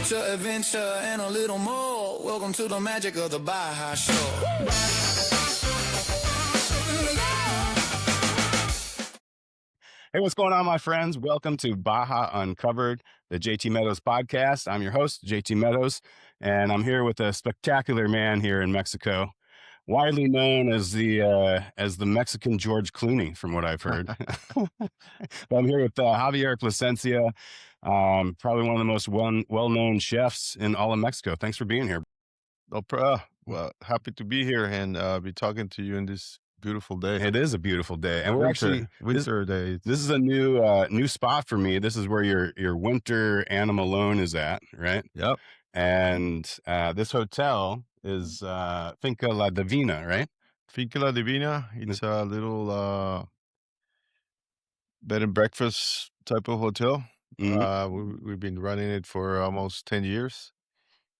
culture, adventure, and a little more. Welcome to the magic of the Baja Show. Hey, what's going on, my friends? Welcome to Baja Uncovered, the JT Meadows podcast. I'm your host, JT Meadows, and I'm here with a spectacular man here in Mexico, widely known as the Mexican George Clooney, from what I've heard. But I'm here with Javier Placencia, probably one of the most well-known chefs in all of Mexico. Thanks for being here. Well, happy to be here and be talking to you in this beautiful day. It is a beautiful day, and we're actually winter day. This is a new spot for me. This is where your winter Animal Alone is at, right? Yep. And this hotel is Finca La Divina, right? Finca La Divina. It's a little bed and breakfast type of hotel. We've been running it for almost 10 years,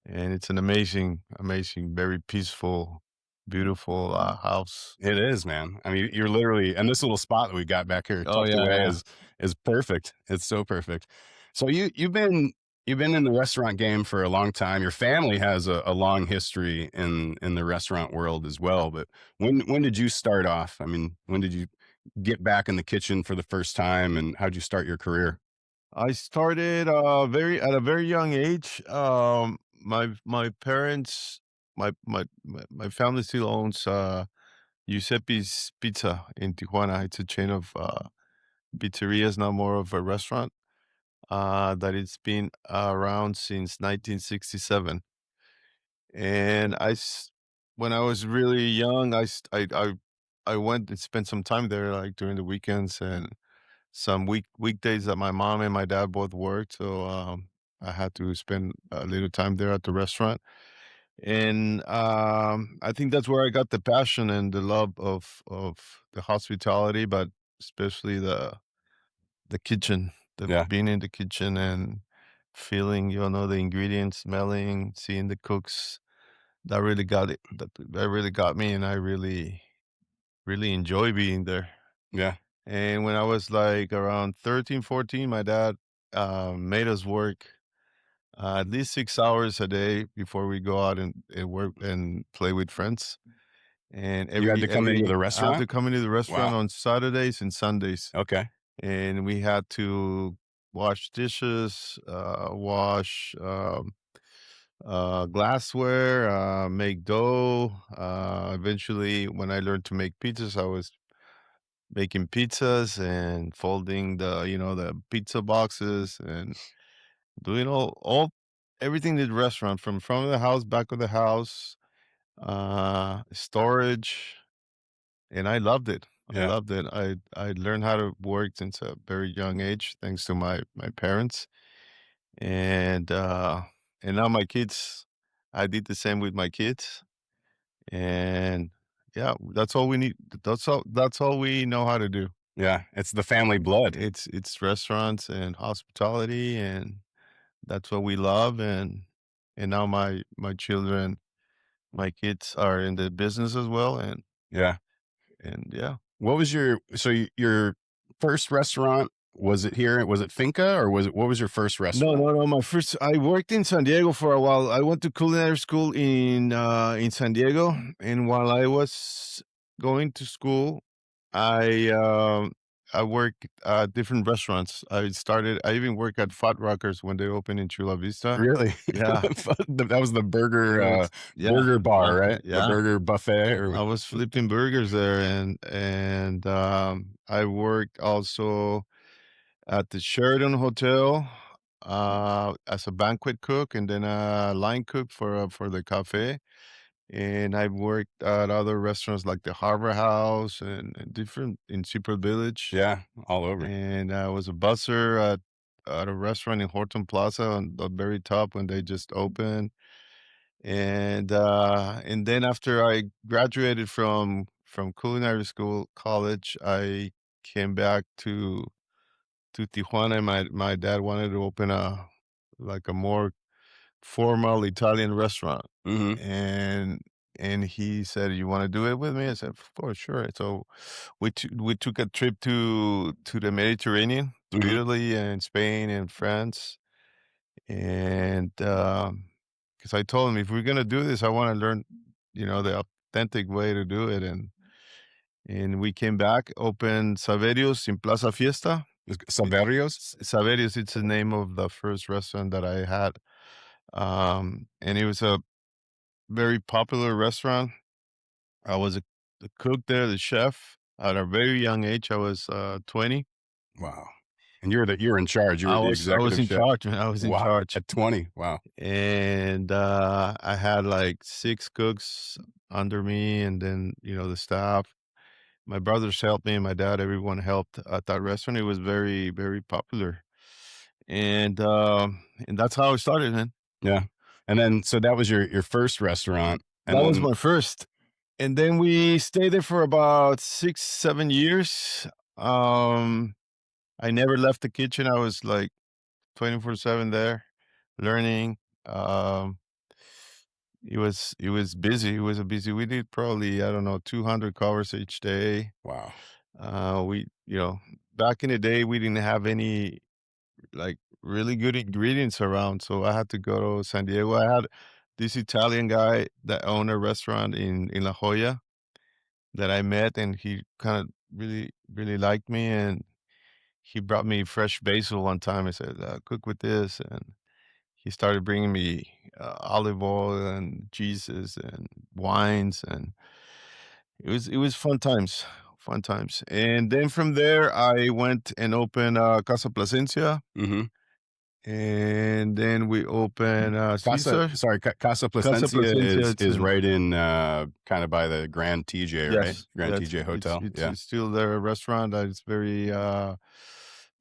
and it's an amazing, very peaceful, beautiful house. It is, man. I mean, you're literally, and this little spot that we got back here tucked away is perfect. It's so perfect. So you've been in the restaurant game for a long time. Your family has a long history in the restaurant world as well. But when did you start off? I mean, when did you get back in the kitchen for the first time, and how'd you start your career? I started at a very young age. My parents, my family still owns Giuseppe's Pizza in Tijuana. It's a chain of pizzerias, not more of a restaurant. That it's been around since 1967. And when I was really young, I went and spent some time there, like during the weekends and some weekdays that my mom and my dad both worked. So I had to spend a little time there at the restaurant. And I think that's where I got the passion and the love of the hospitality, but especially the kitchen, being in the kitchen and feeling, the ingredients, smelling, seeing the cooks. That really got it. That really got me, and I really, really enjoy being there. Yeah. And when I was like around 13, 14, my dad made us work at least 6 hours a day before we go out and work and play with friends. And You had to come into the I restaurant? had to come into the restaurant Wow. on Saturdays and Sundays. Okay. And we had to wash dishes, wash glassware, make dough. Eventually, when I learned to make pizzas, I was making pizzas and folding the pizza boxes and doing everything in the restaurant, from front of the house, back of the house, storage, and I loved it. I Yeah. loved it. I learned how to work since a very young age, thanks to my parents, and now my kids. I did the same with my kids, and yeah, that's all we need. That's all we know how to do. Yeah. It's the family blood. It's restaurants and hospitality, and that's what we love. And now my children, my kids are in the business as well, and Yeah. yeah. What was your first restaurant? Was it here? Was it Finca, or what was your first restaurant? No. I worked in San Diego for a while. I went to culinary school in San Diego, and while I was going to school, I worked at different restaurants. I even worked at Fat Rockers when they opened in Chula Vista. Really? Yeah. That was the burger burger bar, right? Yeah. The burger buffet. I was flipping burgers there, and I worked also at the Sheraton Hotel as a banquet cook, and then a line cook for the cafe. And I've worked at other restaurants like the Harbor House and different in Seaport Village. Yeah, all over. And I was a busser at a restaurant in Horton Plaza on the very top when they just opened. And then after I graduated from culinary school college, I came back to Tijuana. My dad wanted to open a more formal Italian restaurant. And he said, "You want to do it with me?" I said, "Of course, sure." So we took a trip to the Mediterranean, to Italy and Spain and France. and because I told him if we're gonna do this, I want to learn, the authentic way to do it, and we came back, opened Saverios in Plaza Fiesta. Saberios? Saverios, it's the name of the first restaurant that I had, and it was a very popular restaurant. I was the cook there, the chef. At a very young age, I was 20. Wow. And you're in charge. You were the I was executive in chef. charge, man. I was in Wow. charge. At 20. Wow. And I had like 6 cooks under me, and then, the staff. My brothers helped me, my dad, everyone helped at that restaurant. It was very, very popular. And that's how I started, man. Yeah. And then so that was your first restaurant. And That was then my first. And then we stayed there for about 6, 7 years. Um, I never left the kitchen. I was like 24/7 there learning. Um, it was busy. It was a busy. We did probably, I don't know, 200 covers each day. wow. We, back in the day, we didn't have any like really good ingredients around, so I had to go to San Diego. I had this Italian guy that owned a restaurant in La Jolla that I met, and he kind of really, really liked me, and he brought me fresh basil one time. I said, "Cook with this," and he started bringing me olive oil and cheeses and wines, and it was fun times. And then from there, I went and opened Casa Placencia, Mm-hmm. and then we opened Caesar. Casa Casa Placencia Placencia, it's is in right in kind of by the Grand TJ, right? yes, Grand yeah, TJ it's Hotel. it's Yeah. it's still there, a restaurant that is very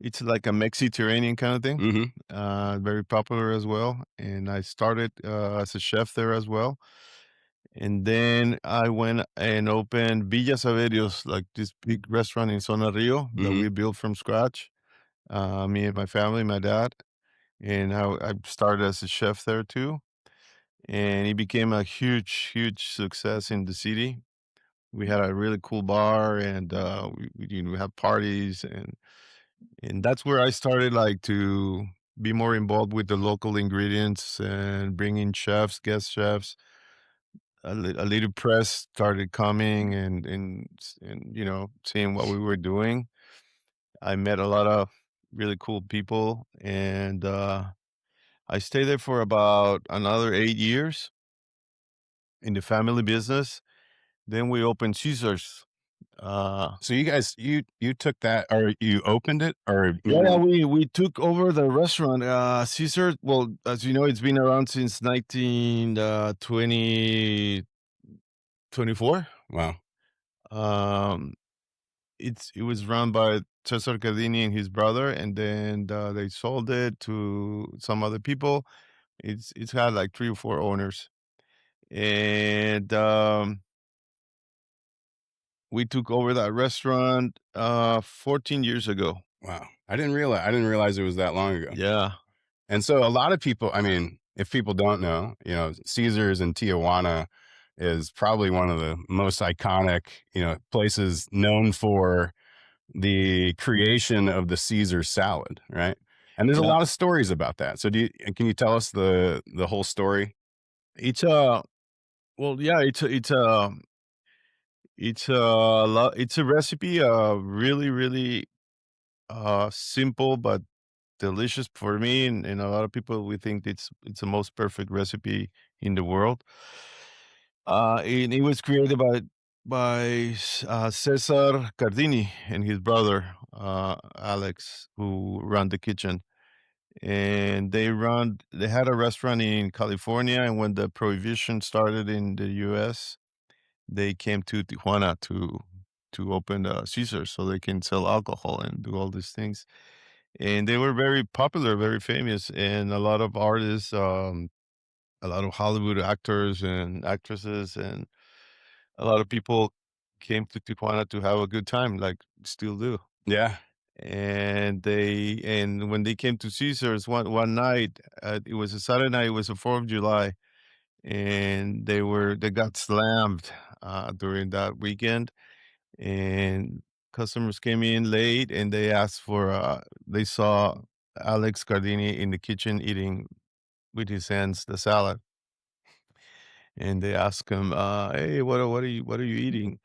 it's like a Mediterranean kind of thing. Mm-hmm. Very popular as well. And I started as a chef there as well. And then I went and opened Villa Saverios, like this big restaurant in Zona Rio that Mm-hmm. we built from scratch. Me and my family, my dad, and I started as a chef there too. And it became a huge, huge success in the city. We had a really cool bar, and we had parties, and that's where I started like to be more involved with the local ingredients and bringing chefs, guest chefs. A little press started coming, and seeing what we were doing. I met a lot of really cool people, and I stayed there for about another 8 years in the family business. Then we opened Caesars. So you guys, you took that, or you opened it, or Yeah, we took over the restaurant. Caesar, well, as you know, it's been around since 1924. wow. Um, it was run by Cesar Cardini and his brother, and then they sold it to some other people. It's had like 3 or 4 owners, and we took over that restaurant 14 years ago. Wow. I didn't realize it was that long ago. Yeah, And so a lot of people, I mean, if people don't know, Caesars in Tijuana is probably one of the most iconic, places known for the creation of the Caesar salad, right? And there's a yeah. lot of stories about that. So can you tell us the whole story? It's a well, yeah. It's a recipe. Really, really simple but delicious for me, and a lot of people. We think it's the most perfect recipe in the world. And it was created by Cesar Cardini and his brother Alex, who run the kitchen. And they had a restaurant in California, and when the prohibition started in the US, they came to Tijuana to open Caesar so they can sell alcohol and do all these things. And they were very popular, very famous, and a lot of artists, a lot of Hollywood actors and actresses, and a lot of people came to Tijuana to have a good time, like still do. Yeah. And when they came to Caesars one night, it was a Saturday night, it was the 4th of July, and they got slammed during that weekend, and customers came in late, and they asked for they saw Alex Cardini in the kitchen eating with his hands the salad, and they ask him, "Hey, what are you eating?"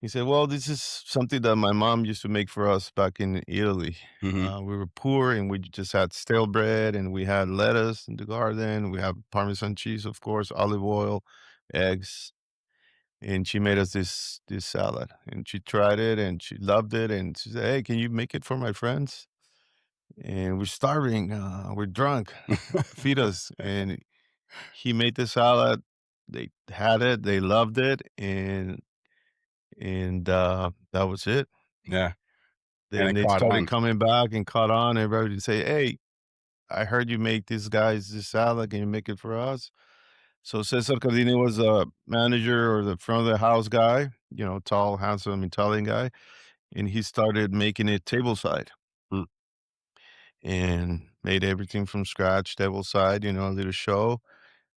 He said, "Well, this is something that my mom used to make for us back in Italy. Hmm. We were poor, and we just had stale bread, and we had lettuce in the garden. We have Parmesan cheese, of course, olive oil, eggs." And she made us this salad, and she tried it, and she loved it, and she said, "Hey, can you make it for my friends? And we're starving, we're drunk, feed us." And he made the salad. They had it, they loved it, and that was it. Yeah, and Then it they caught started on. coming back and caught on. Everybody would say, "Hey, I heard you make these guys this salad. Can you make it for us?" So Cesar Cardini was a manager or the front of the house guy, tall, handsome Italian guy, and he started making it tableside Mm, and made everything from scratch, tableside, a little show,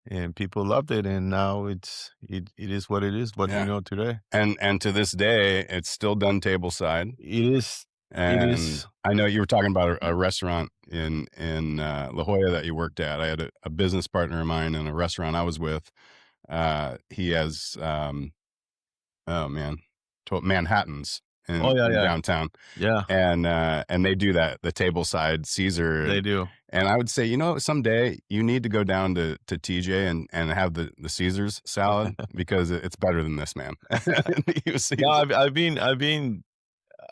and people loved it. And now it is what it is, what we yeah, know today. and to this day, it's still done tableside. It is, it And is. I know you were talking about a restaurant in La Jolla that you worked at. I had a business partner of mine in a restaurant I was with. He has oh man, Manhattans Oh yeah, in yeah, downtown, yeah. and they do that the tableside Caesar, They do. and I would say someday you need to go down to TJ and have the Caesars salad because it's better than this, man. No,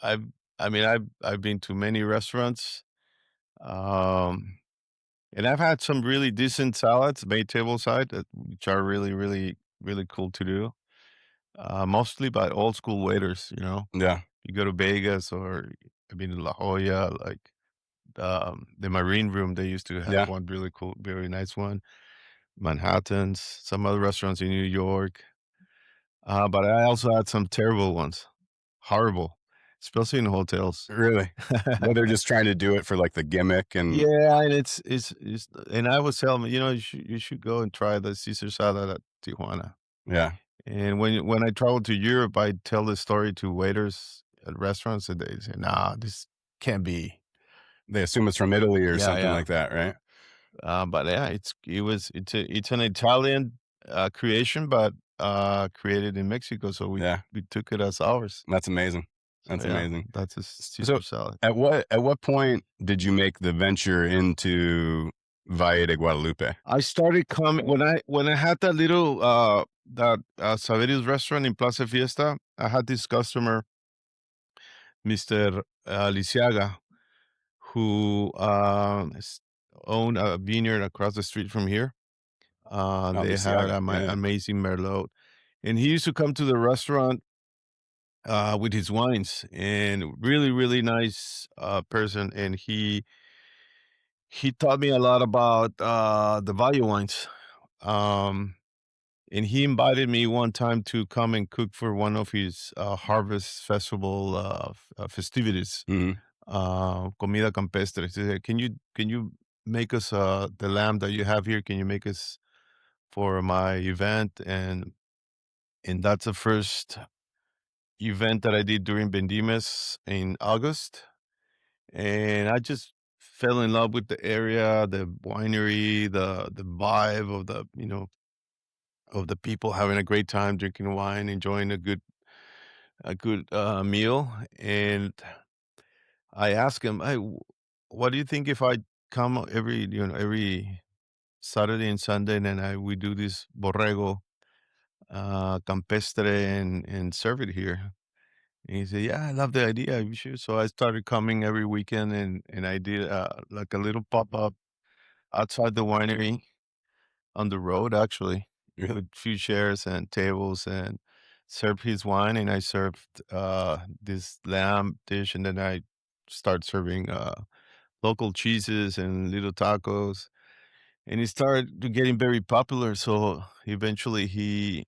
I've, I mean, I've been to many restaurants, um, and I've had some really decent salads made tableside, which are really, really, really cool to do. Mostly by old school waiters. Yeah, You go to Vegas or I've been to La Jolla, like the Marine Room. They used to have yeah, one really cool, very nice one. Manhattan's, some other restaurants in New York. But I also had some terrible ones, horrible, especially in hotels. really. Well, they're just trying to do it for like the gimmick and Yeah, and and I was telling them, you should go and try the Caesar salad at Tijuana. yeah, And when I travel to Europe, I tell this story to waiters at restaurants, and they say, "Nah, this can't be." they assume it's from Italy or Yeah, something yeah. like that, right? But yeah, it's an Italian creation, but created in Mexico, so we Yeah, we took it as ours. that's amazing. So That's yeah, amazing. that's a So, Caesar salad. at what point did you make the venture into Valle de Guadalupe? I started coming when I had that little that Saverio's restaurant in Plaza Fiesta. I had this customer, Mr. Lisiaga, who owned a vineyard across the street from here. They had Balenciaga. Yeah, yeah. amazing Merlot, and he used to come to the restaurant with his wines. And really, really nice person. And he taught me a lot about the Valle wines. Um, and he invited me one time to come and cook for one of his harvest festival festivities, Mhm. comida campestre. He said, "Can you make us the lamb that you have here? Can you make us for my event?" And that's the first event that I did during Bendimes in August, and I just fell in love with the area, the winery, the vibe of the people having a great time drinking wine, enjoying a good meal. And I asked him, "Hey, what do you think if I come every Saturday and Sunday, and then we do this borrego campestre and serve it here?" And he said, "Yeah, I love the idea. We should." So I started coming every weekend, and I did like a little pop up outside the winery on the road, actually, Really? with few chairs and tables, and served his wine, and I served this lamb dish, and then I start serving local cheeses and little tacos, and it started to getting very popular. So eventually he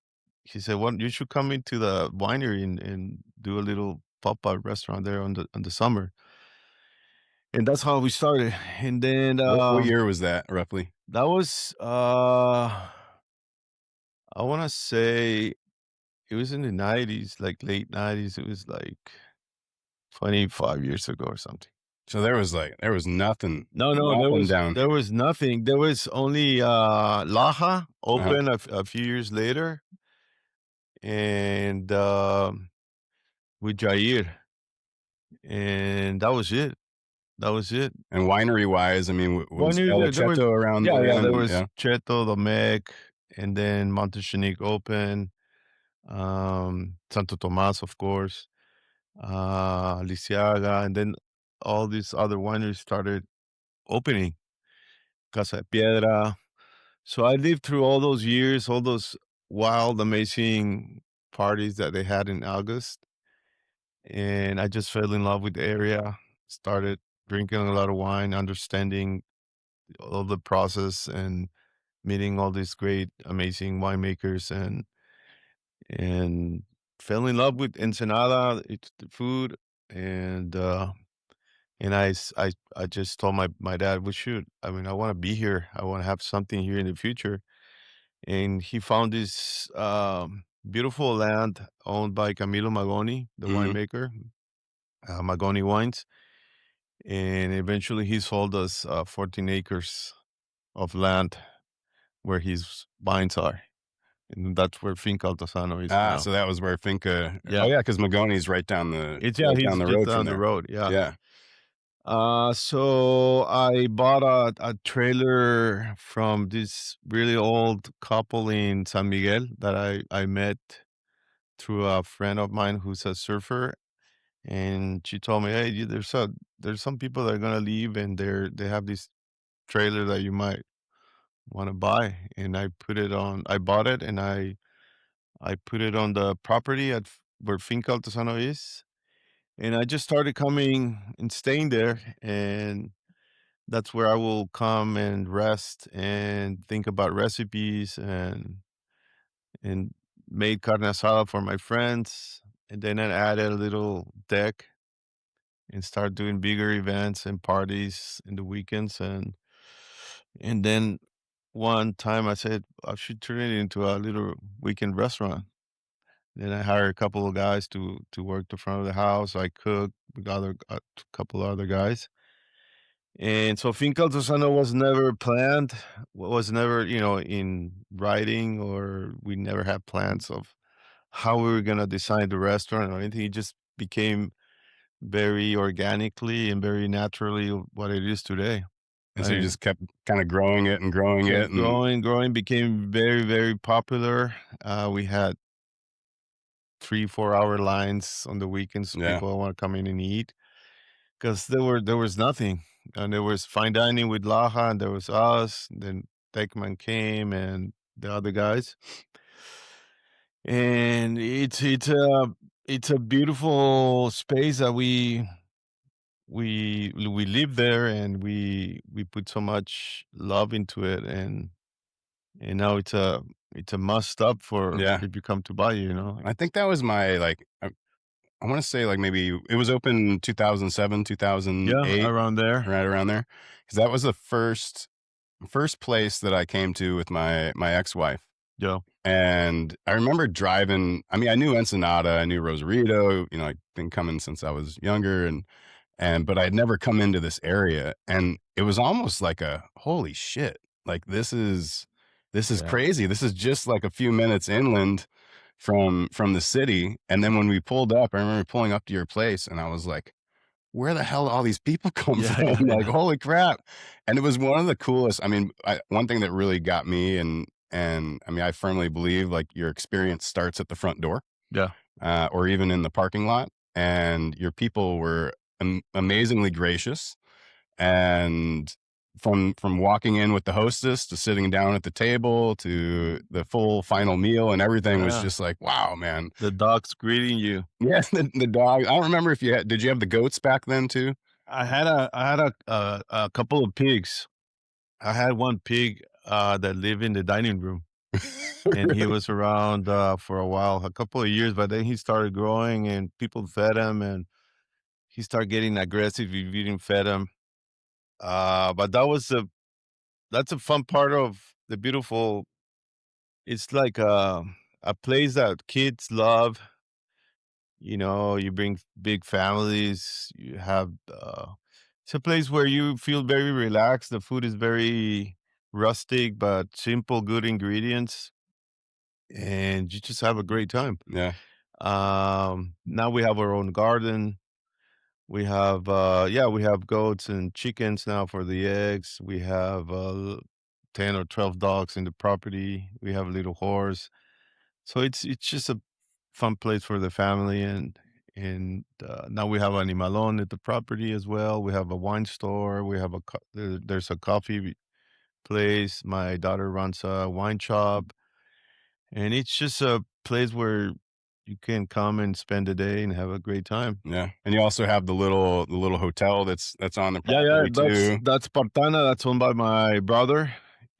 said, "Well, you should come into the winery and do a little pop-up restaurant there on the summer." And that's how we started. And then What year was that roughly? that was I want to say it was in the 90s, like late 90s. It was like 25 years ago or something. So there was nothing, No, nothing down. there was nothing. There was only Laja Uh-huh. open a few years later, and with Jair, and that was it. That was it. And winery wise, I mean, One was year El there was Cheto around yeah, yeah, there then? was Yeah. Cheto, the Meg, and then Montechenique open, Santo Tomas, of course, Lisiaga, and then all these other wineries started opening, Casa de Piedra. So I lived through all those years, all those wild, amazing parties that they had in August, and I just fell in love with the area, started drinking a lot of wine, understanding all the process, and meeting all these great, amazing winemakers, and fell in love with Ensenada, it's the food, and I just told my dad, "We should. I mean, I want to be here. I want to have something here in the future." And he found this beautiful land owned by Camilo Magoni, the Mhm. winemaker, Magoni Wines, and eventually he sold us 14 acres of land where his vines are. And that's where Finca Altozano is Ah, now. so that was where Finca oh, Yeah. yeah, because Magoni's It's yeah, right down he's the just road from down the there. road. Yeah. Yeah. So I bought a trailer from this really old couple in San Miguel that I met through a friend of mine who's a surfer, and she told me, "Hey, there's some people that are gonna leave, and they have this trailer that you might want to buy." And I bought it, and I put it on the property where Finca Altozano is, and I just started coming and staying there, and that's where I will come and rest and think about recipes, and made carne asada for my friends, and then I added a little deck and start doing bigger events and parties in the weekends, and then one time I said I should turn it into a little weekend restaurant. Then I hired a couple of guys to work the front of the house. I cook with other a couple of other guys. And so Finca Altozano was never planned, was never, in writing, or we never had plans of how we were gonna design the restaurant or anything. It just became very organically and very naturally what it is today. And I so you mean, just kept kinda growing it kept and growing, became very, very popular. We had 3, 4 hour lines on the weekends. yeah. People want to come in and eat because there was nothing, and there was fine dining with Laja, and there was us. Then Tekman came and the other guys, and it's a beautiful space that we live there, and we put so much love into it, and now it's a must stop for Yeah. if you come to Bali, I think that was my, like, I wanna say, like, maybe it was open 2007, Yeah, 2008, around there. right around there, because that was the first place that I came to with my ex-wife. Yeah, And I remember driving. I mean, I knew Ensenada, I knew Rosarito, I'd been coming since I was younger, and but I'd never come into this area, and it was almost like a, "Holy shit, like, this is yeah, crazy. This is just, like, a few minutes inland from the city." And then when we pulled up, I remember pulling up to your place, and I was like, where the hell all these people come yeah, from? yeah, Like, yeah, holy crap. And it was one of the coolest. I mean, one thing that really got me, and I mean, I firmly believe like your experience starts at the front door, yeah, or even in the parking lot. And your people were amazingly gracious. And from walking in with the hostess to sitting down at the table to the full final meal and everything was yeah. just like, wow, man. The dog's greeting you. Yeah, the dog. I don't remember if did you have the goats back then too? I had a couple of pigs. I had one pig that lived in the dining room, and he Really? was around for a while, a couple of years, but then he started growing, and people fed him, and he started getting aggressive if you didn't fed him. But that's a fun part of the beautiful. It's like a place that kids love. You bring big families. You have It's a place where you feel very relaxed. The food is very rustic, but simple, good ingredients, and you just have a great time. Yeah. Now we have our own garden. We have, yeah, we have goats and chickens now for the eggs. We have 10 or 12 dogs in the property. We have a little horse. So it's just a fun place for the family, and now we have Animalon at the property as well. We have a wine store. We have there's a coffee place. My daughter runs a wine shop, and it's just a place where you can come and spend a day and have a great time. Yeah. And you also have the little hotel that's on the Yeah, yeah, property too. that's Spartana. That's owned by my brother,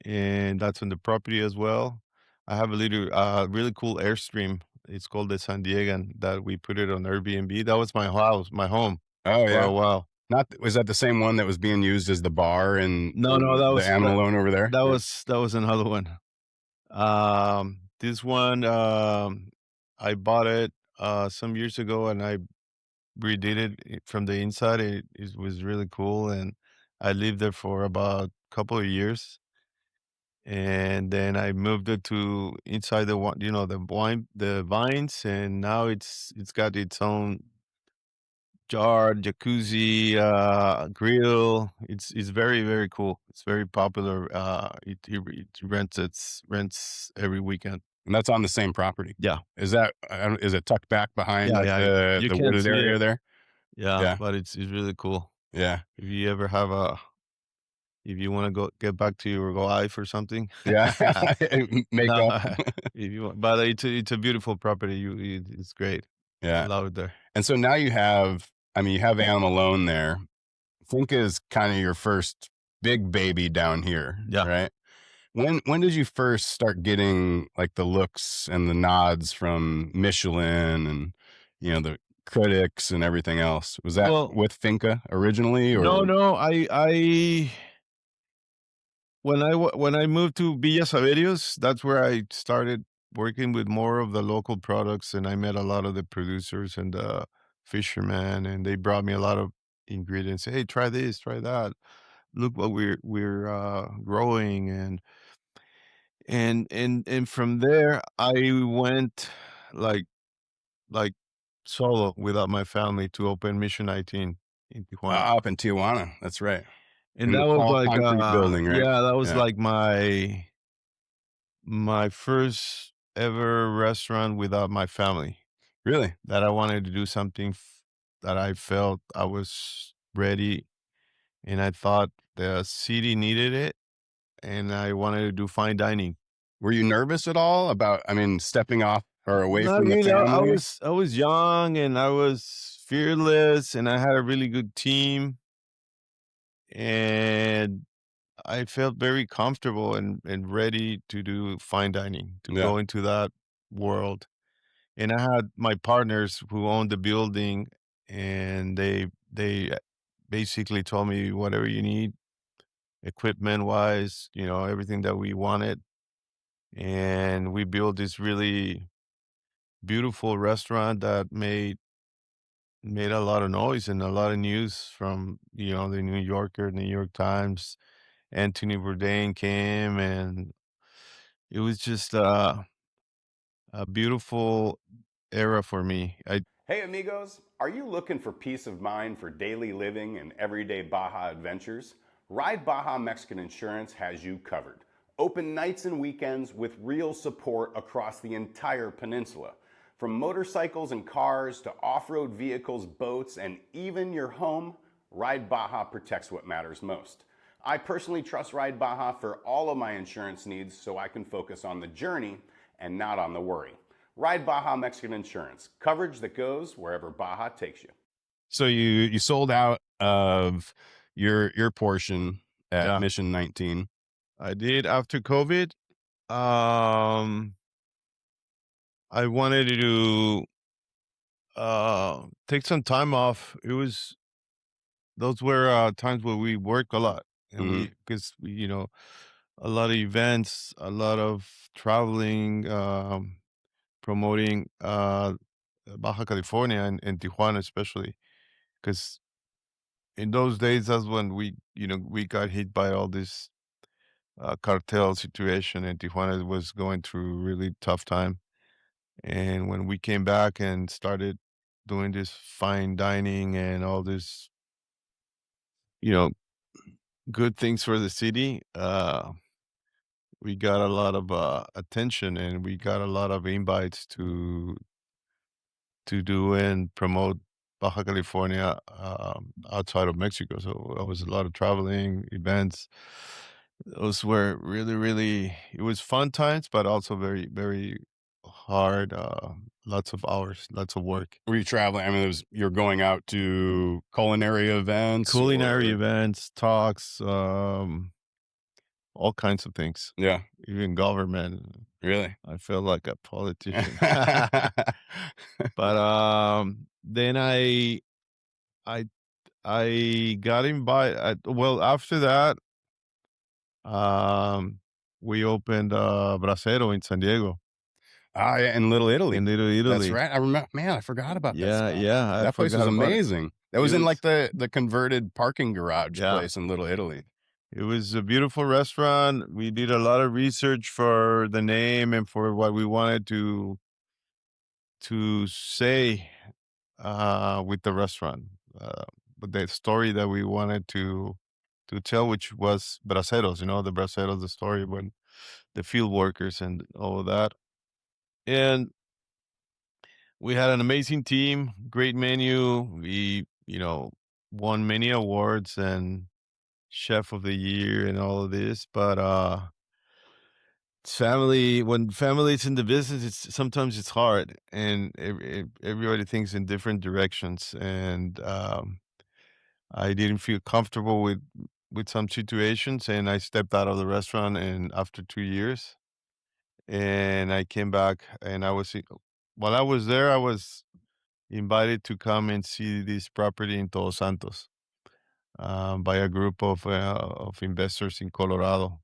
and that's on the property as well. I have a little, really cool Airstream. It's called the San Diegan that we put it on Airbnb. That was my house, my home Oh, for yeah. a while. Not was that the same one that was being used as the bar No, no, in the animal loan over there? Yeah. that was another one. This one, I bought it some years ago, and I redid from the inside. It was really cool, and I lived there for about a couple of years, and then I moved it to inside the vines, and now it's got its own jar, jacuzzi, grill. It's very, very cool. It's very popular. It rents every weekend. And that's on the same property. Yeah, Is that is it tucked back behind, yeah, like, yeah. the You the can't wooded see area it. there? Yeah, Yeah. but it's really cool. Yeah. If you ever have a If you wanna go get back to your life or something. Yeah. Make No, up. if you want, but it's a beautiful property. It's great. I Yeah. love it there. And so now you have I mean, you have Animal Loan there. Think is kinda your first big baby down here, Yeah. right? When did you first start getting, like, the looks and the nods from Michelin and, the critics and everything else? Was that Well, with Finca originally, no, or no, I when I moved to Villa Saverios, that's where I started working with more of the local products, and I met a lot of the producers and the fishermen, and they brought me a lot of ingredients. "Hey, try this, try that. Look what we're growing," and from there, I went like like solo without my family to open Mission 19 in Tijuana. up in Tijuana? That's right. And In the that was tall like, concrete building, right? yeah, that was Yeah. like my first ever restaurant without my family, Really? that I wanted to do something that I felt I was ready, and I thought the city needed it, and I wanted to do fine dining. Were you nervous at all about, I mean, stepping off or away Not from the really. family? I was young, and I was fearless, and I had a really good team, and I felt very comfortable and ready to do fine dining, to Yeah. go into that world. And I had my partners who owned the building, and they basically told me whatever you need, equipment wise, everything that we wanted. And we built this really beautiful restaurant that made a lot of noise and a lot of news from, the New Yorker, New York Times. Anthony Bourdain came, and it was just a beautiful era for me. I Hey amigos, are you looking for peace of mind for daily living and everyday Baja adventures? Ride Baja Mexican Insurance has you covered. Open nights and weekends with real support across the entire peninsula. From motorcycles and cars to off-road vehicles, boats, and even your home, Ride Baja protects what matters most. I personally trust Ride Baja for all of my insurance needs so I can focus on the journey and not on the worry. Ride Baja Mexican Insurance, coverage that goes wherever Baja takes you. So you sold out of your portion at Yeah, Mission 19. I did after COVID. Um, I wanted to take some time off. Those were times where we work a lot, and Mhm. because a lot of events, a lot of traveling, promoting Baja California and Tijuana especially, because in those days, that's when we got hit by all this cartel situation, and Tijuana was going through a really tough time. And when we came back and started doing this fine dining and all this, you know, good things for the city, we got a lot of attention, and we got a lot of invites to do and promote Baja California outside of Mexico. So it was a lot of traveling events. Those were really, really. It was fun times, but also very, very hard. Lots of hours, lots of work. Were you traveling? I mean, you're going out to culinary events Culinary or events, talks, all kinds of things. yeah, Even government. really? I feel like a politician. But then I I got invited. Well, after that, um, we opened Bracero in San Diego, Ah, yeah, in Little Italy. in Little That's Italy. right. I remember. Man, I forgot about that Yeah, spot. yeah, I That place was forgot about it. amazing. That It was in like was, the converted parking garage yeah, place in Little Italy. it was a beautiful restaurant. We did a lot of research for the name and for what we wanted to say with the restaurant, uh, with the story that we wanted to tell, which was braceros. The braceros, the story when the field workers and all of that. And we had an amazing team, great menu. We, won many awards and chef of the year and all of this. But it's family, when family's in the business, it's sometimes it's hard, and everybody thinks in different directions. And I didn't feel comfortable with some situations, and I stepped out of the restaurant. And after 2 years, and I came back, and while I was there, I was invited to come and see this property in Todos Santos, by a group of investors in Colorado,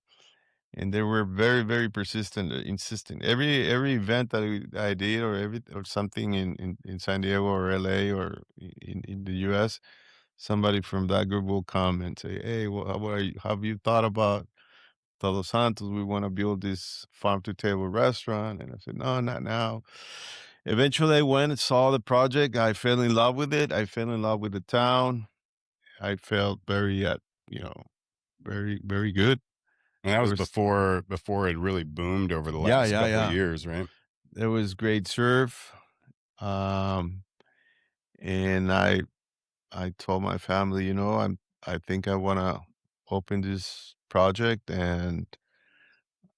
and they were very, very persistent, insistent. Every event that I did, or something in San Diego or LA or in the US, somebody from that group will come and say, "Hey, have you thought about Todos Santos? We want to build this farm to table restaurant." And I said, "No, not now." Eventually, I went and saw the project. I fell in love with it. I fell in love with the town. I felt you know, very, very good. And that There was was, before it really boomed over the yeah, last yeah, couple of yeah. years, right? There was great surf. Um, and I told my family, I think I want to open this project, and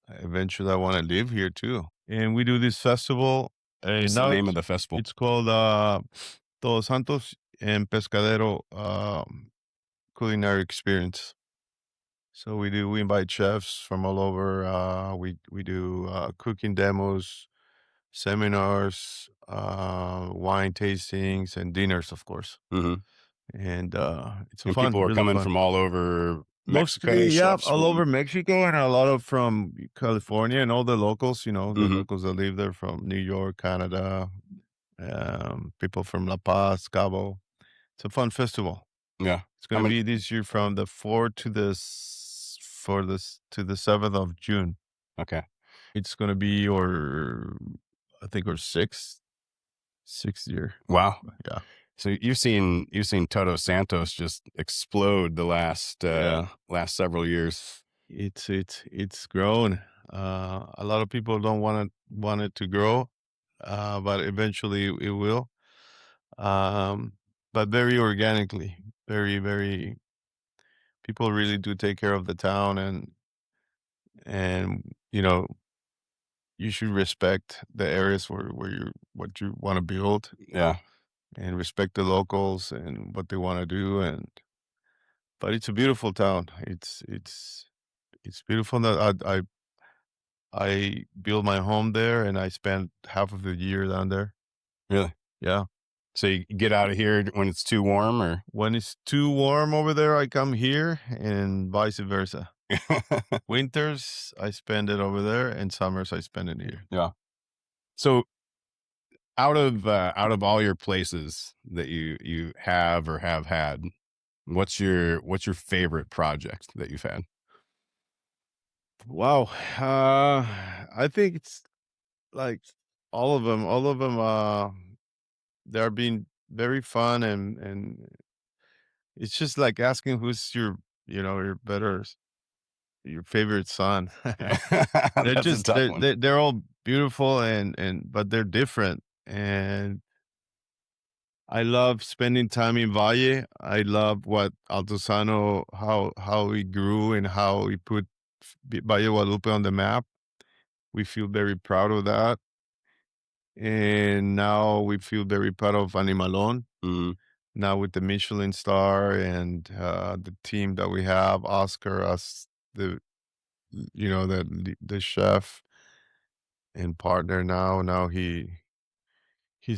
eventually I want to live here too. And we do this festival, and What's the now name it's of the festival? it's called Todos Santos and Pescadero Culinary Experience. So we invite chefs from all over. We do cooking demos, seminars, wine tastings, and dinners, of course. Mhm. And it's a And people are really coming fun. from all over Mexico, Mostly, yeah, chefs all over from Mexico, and a lot of from California, and all the locals, the mhm, locals that live there from New York, Canada, people from La Paz, Cabo. It's a fun festival. yeah. It's How going to many be this year from the 4th to the 7th of June. okay. It's going to be I think, our sixth year. Wow. Yeah. So you've seen Toto Santos just explode the Yeah. last several years. It's grown. A lot of people don't want it to grow, but eventually it will. Um, but very organically, very, very, people really do take care of the town, and you should respect the areas where what you want to build, Yeah, and respect the locals and what they want to do. But it's a beautiful town. It's beautiful that I built my home there, and I spent half of the year down there. really. Yeah. So you get out of here when it's too warm, or When it's too warm over there, I come here, and vice versa. Winters, I spend it over there, and summers, I spend it here. yeah. So out of all your places that you have or have had, What's your favorite project that you've had? Wow. I think it's like all of them. All of them. They're being very fun, and it's just like asking who's your, your your favorite son. They're That's a just tough one. they're all beautiful, and but they're different. And I love spending time in Valle. I love what Altozano, how he grew and how he put Valle de Guadalupe on the map. We feel very proud of that. And now we feel very proud of Animalon. Mhm. Now with the Michelin star and the team that we have, Oscar as the the chef and partner now. Now he's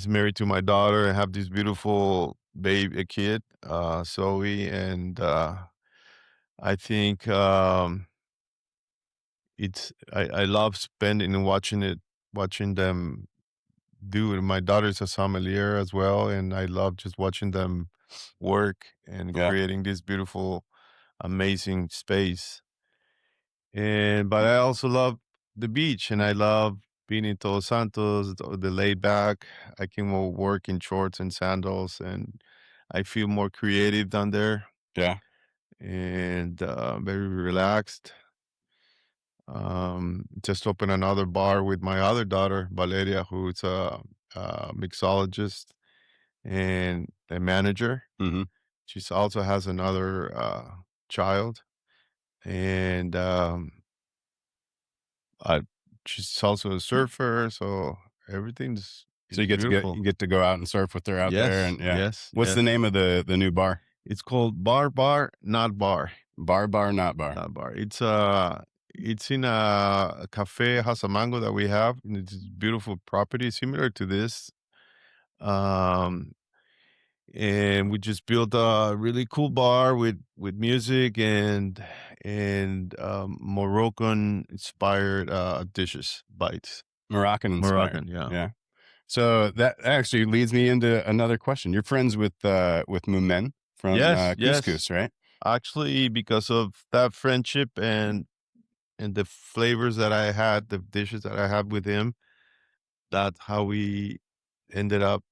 married to my daughter and have this beautiful baby, a kid, Zoe, and I think I love spending and watching them do it. My daughter's a sommelier as well, and I love just watching them work and Yeah. creating this beautiful, amazing space. And but I also love the beach, and I love being in Todos Santos, the laid back. I can work in shorts and sandals, and I feel more creative down there Yeah. and very relaxed. Just opened another bar with my other daughter, Valeria, who's a mixologist and a manager. Mhm. She also has another child, and I she's also a surfer, so everything's So it's you beautiful. get to go out and surf with her out there, Yes, and yeah. yes, What's the yes. name of the new bar? It's called Bar, not bar, Bar, not bar. not bar. It's in a cafe House of Mango that we have, and it's a beautiful property similar to this. Um, and we just built a really cool bar with music and Moroccan inspired dishes, bites. Moroccan inspired. Moroccan, yeah. Yeah. So that actually leads me into another question. You're friends with Mumen from Yes, yes. Couscous, right? Actually, because of that friendship and the flavors that I had, the dishes that I had with him, that's how we ended up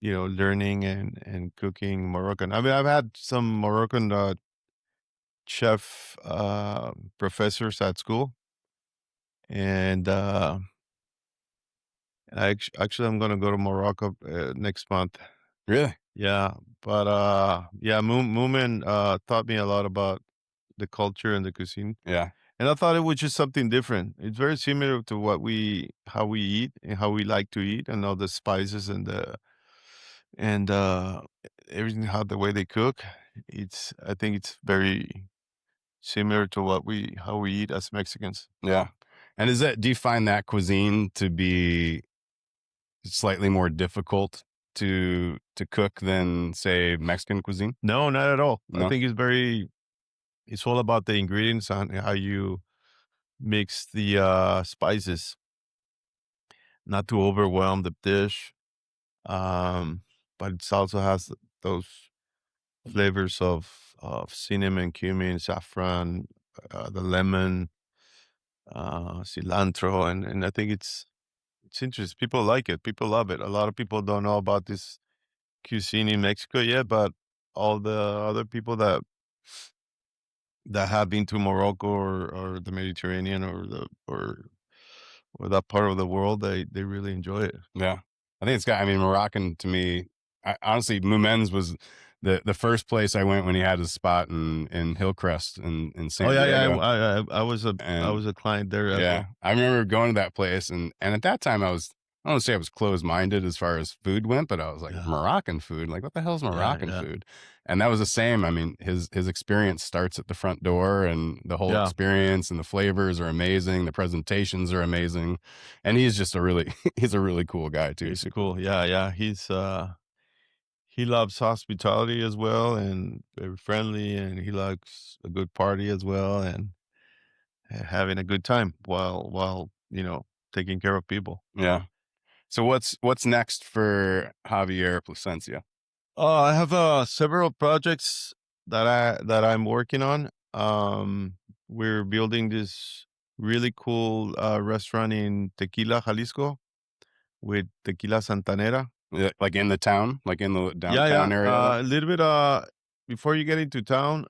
learning and cooking Moroccan. I mean, I've had some Moroccan chef professors at school, and actually I'm gonna go to Morocco next month. Really? Yeah, but yeah, Moomin taught me a lot about the culture and the cuisine, Yeah. and I thought it was just something different. It's very similar to how we eat and how we like to eat, and all the spices and everything, how the way they cook. I think it's very similar to how we eat as Mexicans. Yeah. And do you find that cuisine to be slightly more difficult to cook than, say, Mexican cuisine? No, not at all. I No? think it's all about the ingredients and how you mix the spices, not to overwhelm the dish. Um, but it also has those flavors of cinnamon, cumin, saffron, the lemon, cilantro, and I think it's interesting. People like it. People love it. A lot of people don't know about this cuisine in Mexico yet, but all the other people that have been to Morocco or the Mediterranean or that part of the world, they really enjoy it. Yeah. I think I mean, Moroccan to me, honestly, Mumen's was the first place I went when he had his spot in Hillcrest in Oh San yeah, yeah. Diego. I And was a client there as yeah, well. I remember going to that place, and at that time I don't wanna say I was closed-minded as far as food went, but I was like, Yeah, "Moroccan food? Like, what the hell is yeah, Moroccan yeah, food?" And that was the same. I mean, his experience starts at the front door, and the whole yeah. experience and the flavors are amazing, the presentations are amazing, and he's just a really he's a really cool guy too, He's super. cool. Yeah, yeah. He loves hospitality as well, and very friendly, and he likes a good party as well, and having a good time while taking care of people. Yeah. So what's next for Javier Placencia? I have several projects that I'm working on. We're building this really cool restaurant in Tequila, Jalisco, with Tequila Santanera. Yeah, like in the town, like in the Yeah, downtown yeah. area of it? A little bit. Before you get into town,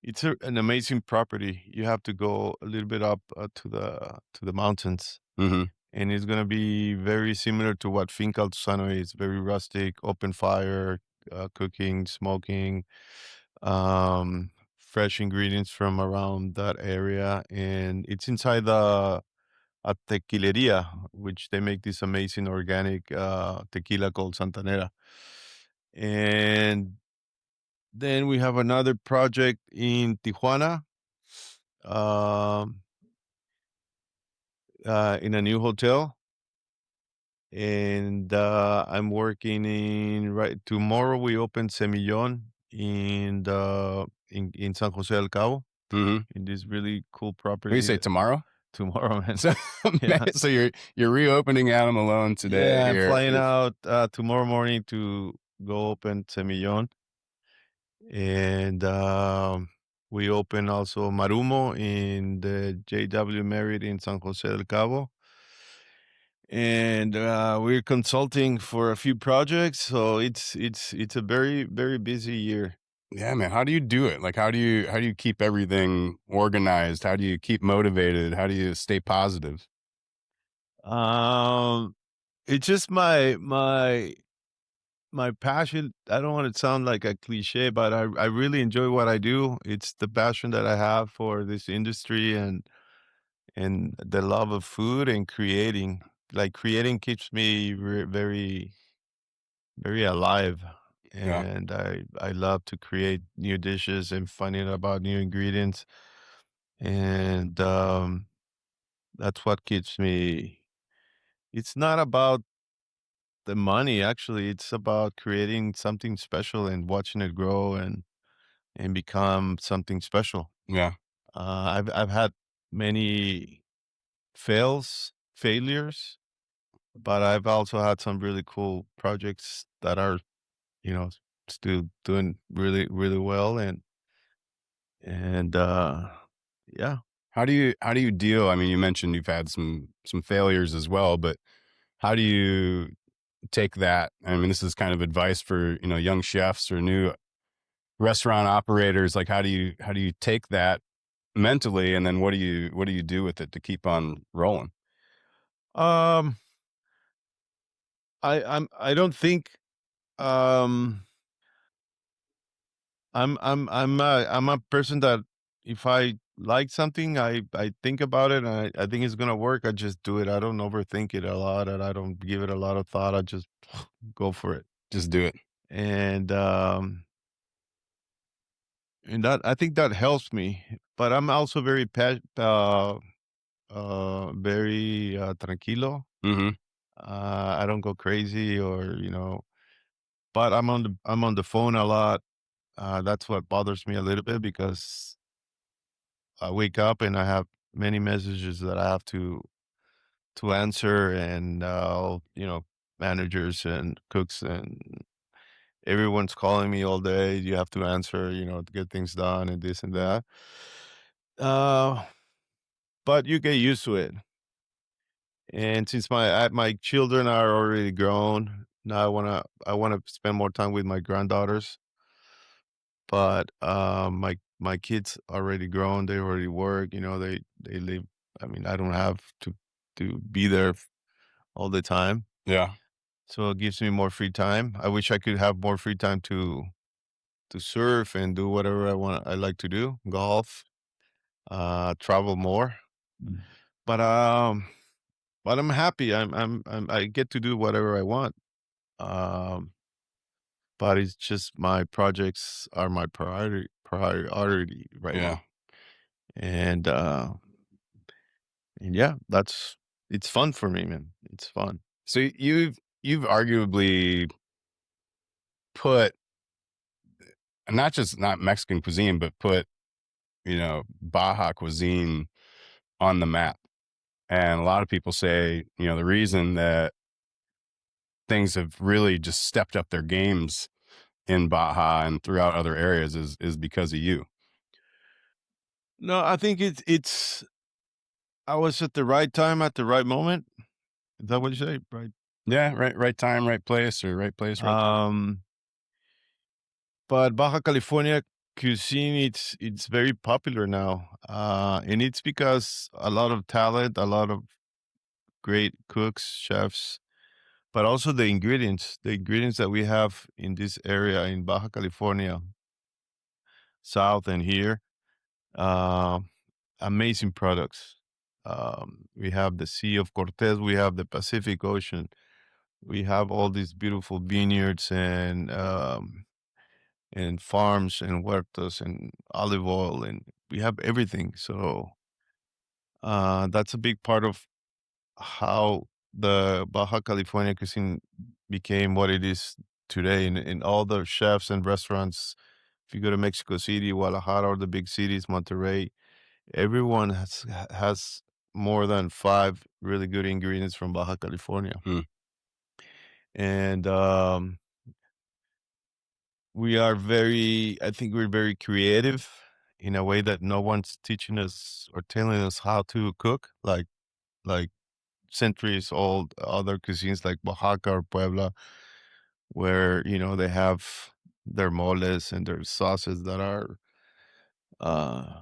it's an amazing property. You have to go a little bit up to the mountains, Mm-hmm. and it's gonna be very similar to what Finca Altusano is. Very rustic, open fire, cooking, smoking, fresh ingredients from around that area, and it's inside a tequileria, which they make this amazing organic tequila called Santanera. And then we have another project in Tijuana, um, in a new hotel. And I'm working in right tomorrow. We open Semillon in San Jose del Cabo, Mm-hmm. in this really cool What do you property say, tomorrow? tomorrow, man. So, Yeah. so you're reopening Adam Alone today Yeah, I'm here. flying out tomorrow morning to go open Semillon. And we open also Marumo in the JW Marriott in San Jose del Cabo. And we're consulting for a few projects, so it's a very, very busy year. Yeah, man. How do you do it? Like, how do you keep everything organized? How do you keep motivated? How do you stay positive? Um, it's just my passion. I don't want to sound like a cliche, but I really enjoy what I do. It's the passion that I have for this industry, and the love of food and creating. Like, creating keeps me very, very alive. Yeah. And I love to create new dishes and finding out about new ingredients. And that's what keeps me. It's not about the money, actually. It's about creating something special and watching it grow and become something special. Yeah. I've had many failures, but I've also had some really cool projects that are, you know, still doing really, really well. And yeah. How do you deal? I mean, you mentioned you've had some failures as well, but how do you take that? I mean, this is kind of advice for, young chefs or new restaurant operators. Like, how do you take that mentally, and then what do you do with it to keep on rolling? Um, I don't think um I'm a person that, if I like something, I think about it, and I think it's gonna work. I just do it. I don't overthink it a lot, and I don't give it a lot of thought. I just go for it. Just do it. And that, I think that helps me. But I'm also very tranquilo. Mm-hmm. I don't go crazy, or but I'm on the phone a lot. That's what bothers me a little bit, because I wake up and I have many messages that I have to answer, and managers and cooks and everyone's calling me all day. You have to answer, to get things done and this and that. Uh, but you get used to it. And since my children are already grown, now I wanna spend more time with my granddaughters. But my kids already grown. They already work. They live. I mean, I don't have to be there all the time. Yeah. So it gives me more free time. I wish I could have more free time to surf and do whatever I want. I like to do golf, travel more. But I'm happy. I get to do whatever I want. Um, but it's just my projects are my priority right Yeah. now. And yeah, it's fun for me, man. It's fun. So you've arguably put not Mexican cuisine, but put, Baja cuisine on the map. And a lot of people say, the reason that things have really just stepped up their games in Baja and throughout other areas is because of you. No, I think it's I was at the right time at the right moment. Is that what you say? Right. Yeah, right time, right place, or right place, right time. Um, but Baja California cuisine, it's very popular now, and it's because a lot of talent, a lot of great cooks, chefs, but also the ingredients that we have in this area in Baja California, South and here, uh, amazing products. We have the Sea of Cortez, we have the Pacific Ocean, we have all these beautiful vineyards and farms and huertos and olive oil, and we have everything. So that's a big part of how the Baja California cuisine became what it is today. And all the chefs and restaurants, if you go to Mexico City, Guadalajara, or the big cities, Monterrey, everyone has more than five really good ingredients from Baja California. Mm, And we are very, I think we're very creative in a way that no one's teaching us or telling us how to cook, like centuries old other cuisines like Oaxaca or Puebla, where they have their moles and their sauces that are uh,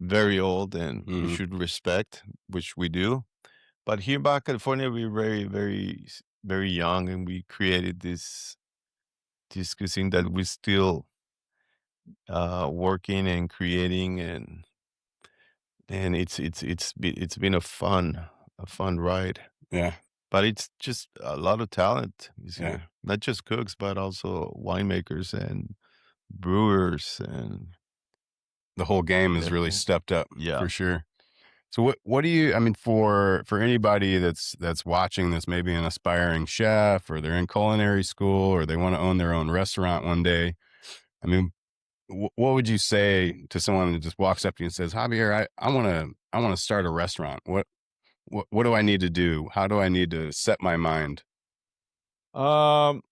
very old and we mhm, should respect, which we do. But here in Baja California, we're very, very, very young, and we created this cuisine that we still working and creating, and it's been a fun ride. yeah, But it's just a lot of talent is yeah. here, not just cooks, but also winemakers and brewers and The whole game has really definitely, stepped up yeah. for sure. So what do you, I mean, for anybody that's watching this, maybe an aspiring chef, or they're in culinary school, or they want to own their own restaurant one day. I mean, what would you say to someone that just walks up to you and says, Javier, I want to start a restaurant. What do I need to do? How do I need to set my mind? Um,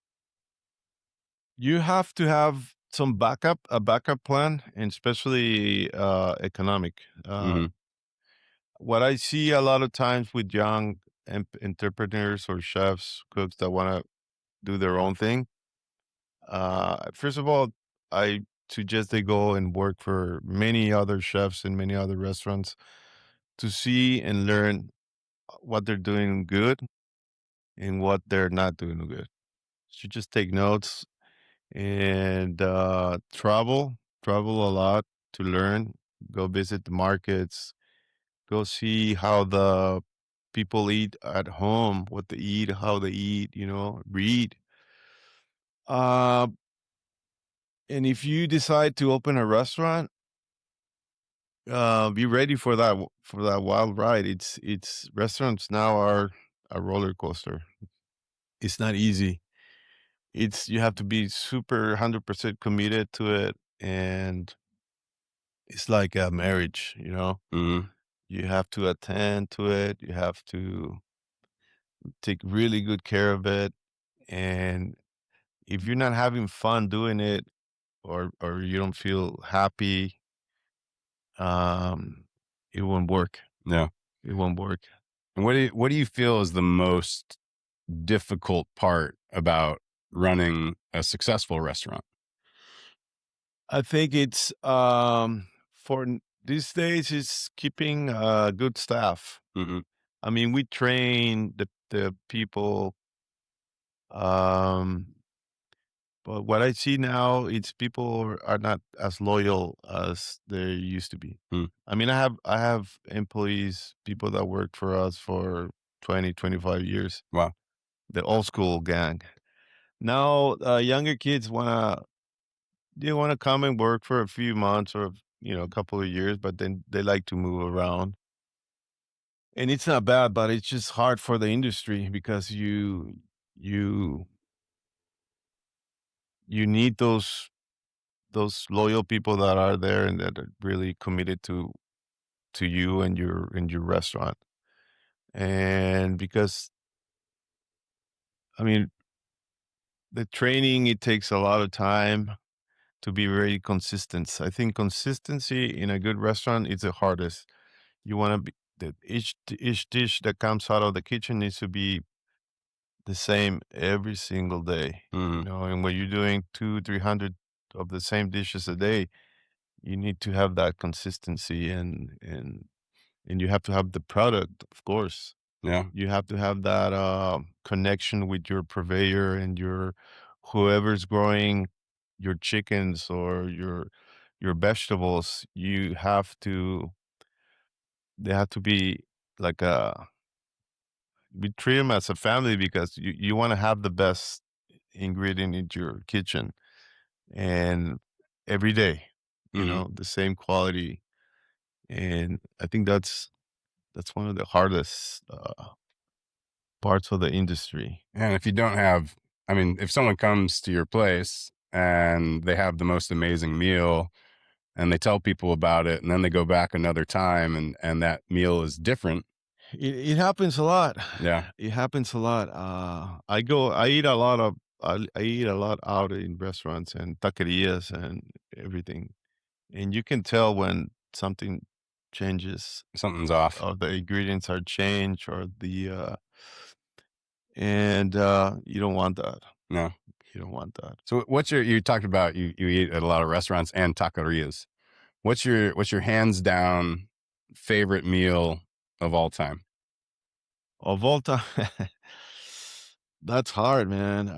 you have to have a backup plan, and especially economic. Hmm. What I see a lot of times with young entrepreneurs or chefs, cooks that want to do their own thing. First of all, I suggest they go and work for many other chefs in many other restaurants to see and learn what they're doing good and what they're not doing good. So just take notes and travel a lot to learn. Go visit the markets. Go see how the people eat at home, what they eat, how they eat. Read. Uh, and if you decide to open a restaurant, be ready for that wild ride. It's restaurants now are a roller coaster. It's not easy. It's You have to be super 100% committed to it, and it's like a marriage. Hmm. You have to attend to it. You have to take really good care of it, and if you're not having fun doing it, or you don't feel happy, um, it won't work. Yeah. It won't work. And what do you feel is the most difficult part about running a successful restaurant? I think it's these days is keeping good staff. Hmm. I mean, we train the people, um, but what I see now, it's people are not as loyal as they used to be. Mm. I mean, I have employees, people that worked for us for 20, 25 years, Wow. the old school gang. Now, younger kids they wanna come and work for a few months or, a couple of years, but then they like to move around. And it's not bad, but it's just hard for the industry because you you need those loyal people that are there and that are really committed to you and your restaurant. And because I mean, the training, it takes a lot of time to be very consistent. I think consistency in a good restaurant is the hardest. You want to be that each dish that comes out of the kitchen needs to be the same every single day. Hmm. And when you're doing 200, 300 of the same dishes a day, you need to have that consistency, and you have to have the product, of course. Yeah. You have to have that connection with your purveyor and your whoever's growing your chickens or your vegetables. They have to be like a we treat them as a family because you want to have the best ingredient in your kitchen and every day, Hmm. the same quality. And I think that's one of the hardest parts of the industry. And if you don't have, I mean, if someone comes to your place and they have the most amazing meal and they tell people about it and then they go back another time and that meal is different. It happens a lot. Yeah. It happens a lot. I eat a lot I eat a lot out in restaurants and taquerias and everything. And you can tell when something changes Something's off. or the ingredients are changed or and you don't want that. No. You don't want that. So you talked about you eat at a lot of restaurants and taquerias. What's your hands down favorite meal of all time? Of all time, that's hard, man.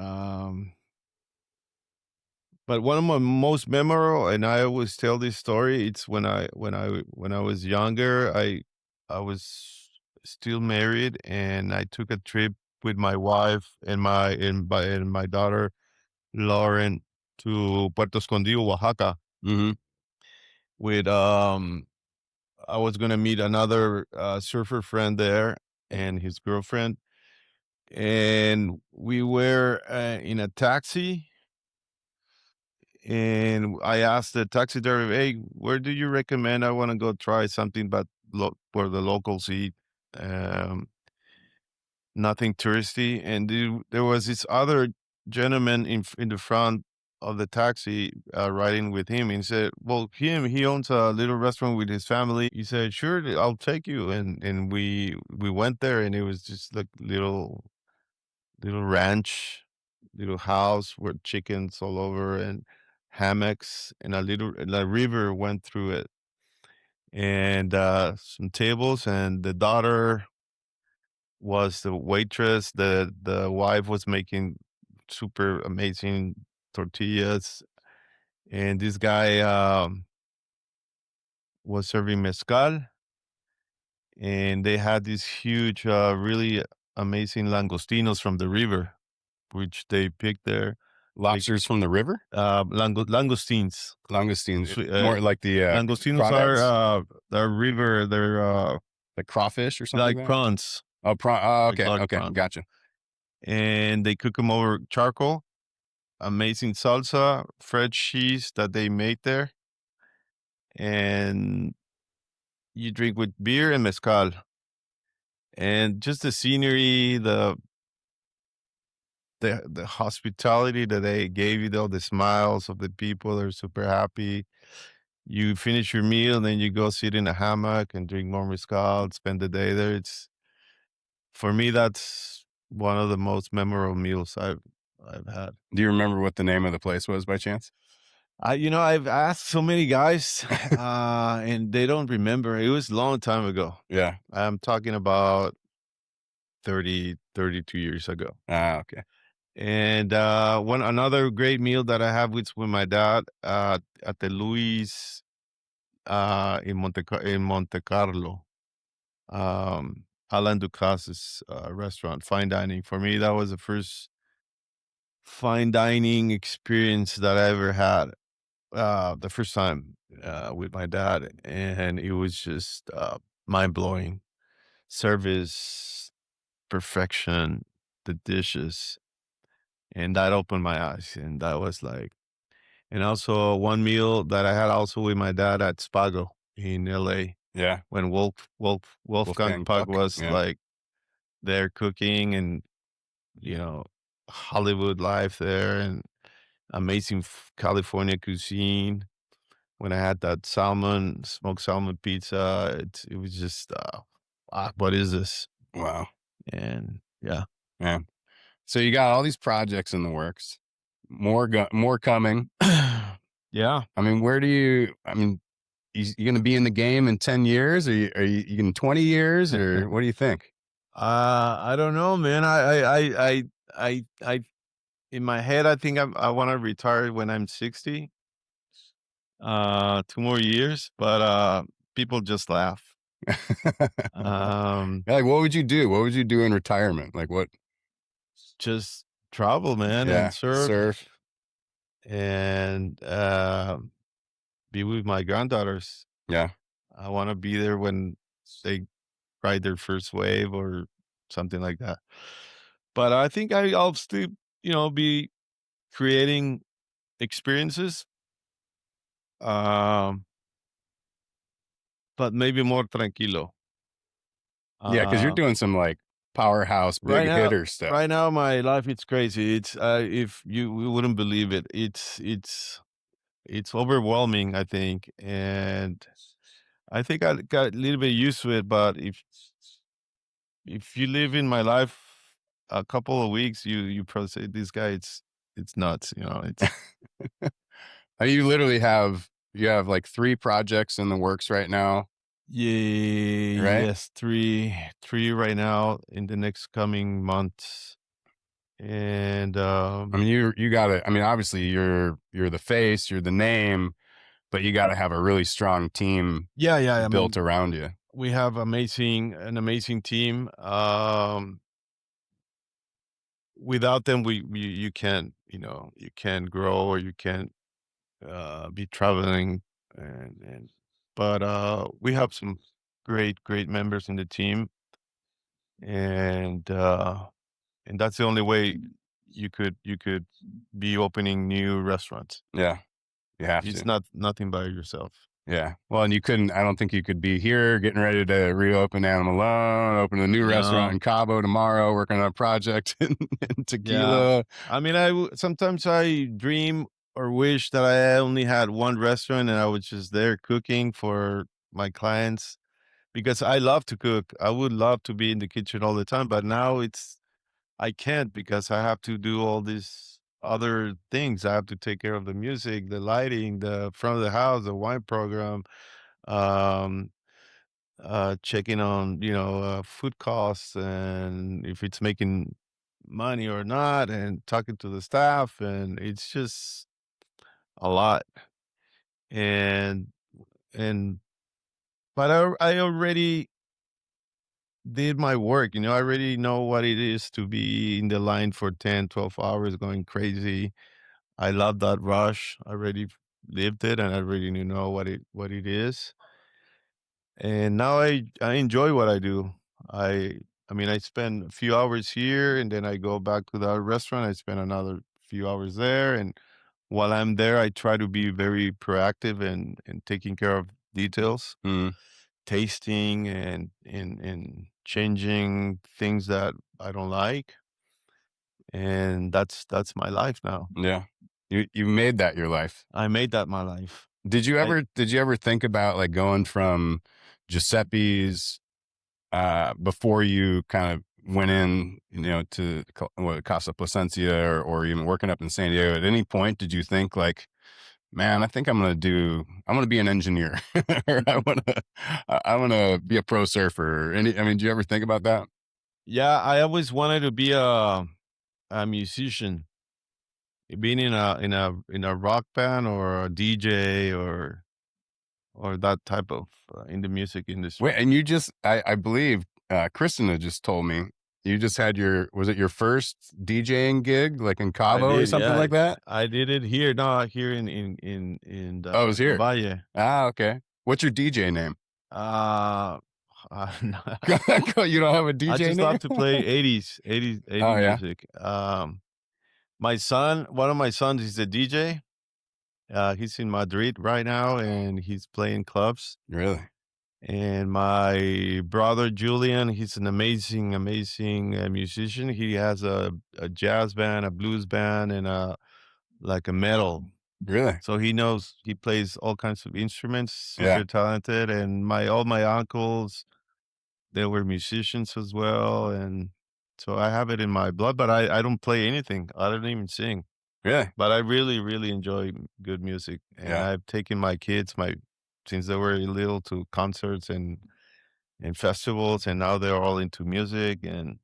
But one of my most memorable, and I always tell this story. It's when I was younger. I was still married, and I took a trip with my wife and my daughter Lauren to Puerto Escondido, Oaxaca. Hmm. With I was gonna meet another surfer friend there and his girlfriend, and we were in a taxi, and I asked the taxi driver, "Hey, where do you recommend? I want to go try something, but where the locals eat, um, nothing touristy." And there was this other gentleman in the front of the taxi riding with him. And he said, "Well, he owns a little restaurant with his family." He said, "Sure, I'll take you." And we went there, and it was just like little ranch, little house with chickens all over and hammocks, and a river went through it, and some tables, and the daughter was the waitress. The wife was making super amazing tortillas, and this guy was serving mezcal, and they had these huge, really amazing langostinos from the river, which they picked there. Lobsters from the river? Langoustines. Langoustines, Uh, more like the Langostinos crawdads, are the river. They're like crawfish or something like like that. prawns, Oh, oh, like okay, large okay, prawns, gotcha. and they cook them over charcoal. Amazing salsa, fresh cheese that they made there, and you drink with beer and mezcal, and just the scenery, the hospitality that they gave you, though, the smiles of the people are super happy. You finish your meal, and then you go sit in a hammock and drink more mezcal, spend the day there. It's For me, that's one of the most memorable meals I've had. Do you remember what the name of the place was by chance? I've asked so many guys, and they don't remember. It was a long time ago. Yeah. I'm talking about 32 years ago. Ah, okay. And one another great meal that I have with my dad at the Louis in Monte Carlo, Alain Ducas's restaurant, fine dining. For me, that was the first fine dining experience that I ever had. The first time with my dad, and it was just mind blowing. Service, perfection, the dishes, and that opened my eyes. And that was like, and also one meal that I had also with my dad at Spago in LA Yeah. when Wolfgang Wolfgang Puck Puck. was Yeah. like there cooking, and you know Hollywood life there and amazing California cuisine. When I had that smoked salmon pizza, it was just, what is this? Wow. And yeah. Man. So you got all these projects in the works, more coming. Yeah. I mean, you going to be in the game in 10 years? Are you in 20 years, or what do you think? I don't know, man. I in my head, I think I want to retire when I'm 60. 2 more years, but people just laugh. Um, Like, what would you do? What would you do in retirement? Like what? just travel, man, and Yeah. surf Surf. and be with my granddaughters. Yeah. I want to be there when they ride their first wave or something like that. But I think I'll still, be creating experiences, um, but maybe more tranquilo. Yeah. Cause you're Uh, doing some like powerhouse right big now, hitter stuff. right now, my life it's crazy. It's if you wouldn't believe it, it's overwhelming. I think, and I think I got a little bit used to it. But if you live in my life a couple of weeks, you probably say this guy, it's nuts. It's You literally you have like 3 projects in the works right now, yeah, right? yes, three right now in the next coming months, and I mean, you gotta, I mean, obviously you're the face, you're the name, but you gotta have a really strong team yeah, yeah. I built mean, around you. we have an amazing team. Without them, you can't, you can't grow or you can't be traveling, and but we have some great members in the team, and and that's the only way you could be opening new restaurants. Yeah, you have It's to. not nothing by yourself. Yeah. Well, and I don't think you could be here getting ready to reopen Animal Alone, open a new restaurant No, in Cabo tomorrow, working on a project in yeah. Tequila. I mean, sometimes I dream or wish that I only had one restaurant and I was just there cooking for my clients because I love to cook. I would love to be in the kitchen all the time, but now I can't because I have to do all these other things. I have to take care of the music, the lighting, the front of the house, the wine program, um, checking on, food costs and if it's making money or not, and talking to the staff, and it's just a lot. And and but I already did my work, I already know what it is to be in the line for 10, 12 hours going crazy. I love that rush. I already lived it and I already know what it is. And now I enjoy what I do. I I mean I spend a few hours here and then I go back to that restaurant. I spend another few hours there, and while I'm there I try to be very proactive and taking care of details, Mm, tasting and changing things that I don't like. And that's my life now. yeah. You made that your life. I made that my life. I Did you ever think about like going from Giuseppe's before you kind of went in, to Casa Placencia, or even working up in San Diego? At any point, did you think like, man, I think I'm going to be an engineer, or I want to be a pro surfer? I mean, do you ever think about that? Yeah, I always wanted to be a musician, being in a rock band or a DJ or that type of in the music Wait, industry. and I believe, Kristen just told me you just had was it your first DJing gig, like in I Cabo or did, something yeah. like that? I did it here, no, here in Oh, it was the here. Valle. Ah, okay. What's your DJ name? Uh, You don't have a I DJ just name? love to play 80 Oh, yeah. music. One of my sons is a DJ. He's in Madrid right now and he's playing clubs. Really? And my brother Julian, he's an amazing, amazing musician. He has a jazz band, a blues band, and a metal. Really? So he plays all kinds of instruments, Yeah. super talented. And all my uncles, they were musicians as well. And so I have it in my blood, but I don't play anything. I don't even sing. Really? But I really, really enjoy good music. And Yeah. I've taken my kids, since they were little, to concerts and festivals, and now they're all into music, and